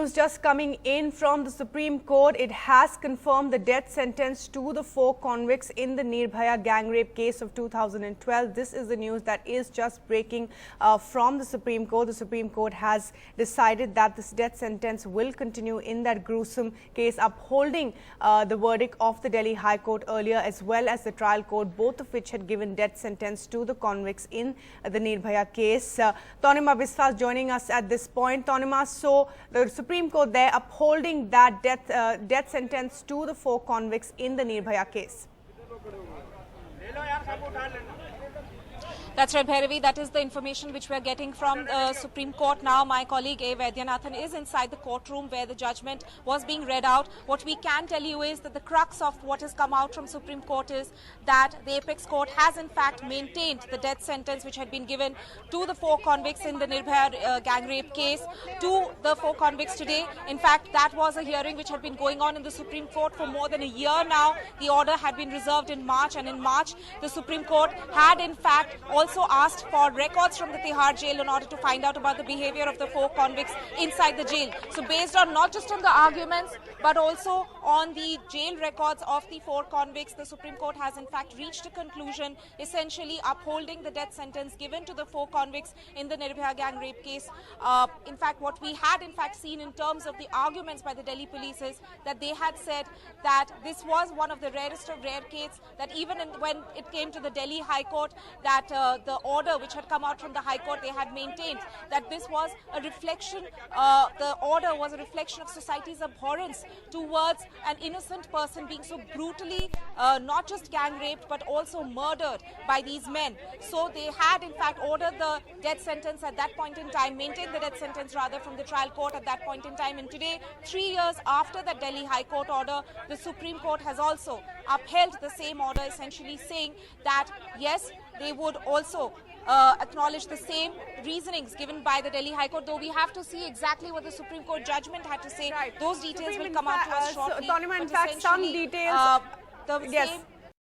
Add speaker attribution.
Speaker 1: news just coming in from the Supreme Court. It has confirmed the death sentence to the 4 convicts in the Nirbhaya gang rape case of 2012. This is the news that is just breaking from the Supreme Court. The Supreme Court has decided that this death sentence will continue in that gruesome case, upholding the verdict of the Delhi High Court earlier, as well as the trial court, both of which had given death sentence to the convicts in the Nirbhaya case. Tanima Biswas joining us at this point. Tanima, so the Supreme Court there upholding that death sentence to the 4 convicts in the Nirbhaya case.
Speaker 2: That's right, Bhairavi. That is the information which we are getting from the Supreme Court now. My colleague A. Vaidyanathan is inside the courtroom where the judgment was being read out. What we can tell you is that the crux of what has come out from Supreme Court is that the Apex Court has in fact maintained the death sentence which had been given to the 4 convicts in the Nirbhaya gang rape case to the 4 convicts today. In fact, that was a hearing which had been going on in the Supreme Court for more than a year now. The order had been reserved in March, and in March the Supreme Court had in fact also asked for records from the Tihar jail in order to find out about the behavior of the 4 convicts inside the jail. So based on not just on the arguments but also on the jail records of the 4 convicts, the Supreme Court has in fact reached a conclusion, essentially upholding the death sentence given to the 4 convicts in the Nirbhaya gang rape case. In fact, what we had in fact seen in terms of the arguments by the Delhi police is that they had said that this was one of the rarest of rare cases, that even when it came to the Delhi High Court, that the order which had come out from the High Court, they had maintained that this was a reflection, the order was a reflection of society's abhorrence towards an innocent person being so brutally not just gang raped but also murdered by these men. So they had in fact ordered the death sentence at that point in time, maintained the death sentence rather from the trial court at that point in time. And today, 3 years after the Delhi High Court order, the Supreme Court has also upheld the same order, essentially saying that yes, they would also acknowledge the same reasonings given by the Delhi High Court, though we have to see exactly what the Supreme Court judgment had to say.
Speaker 1: Right.
Speaker 2: Those details will come out to us shortly.
Speaker 1: Tanima, in fact, some details.
Speaker 2: The
Speaker 1: yes.
Speaker 2: same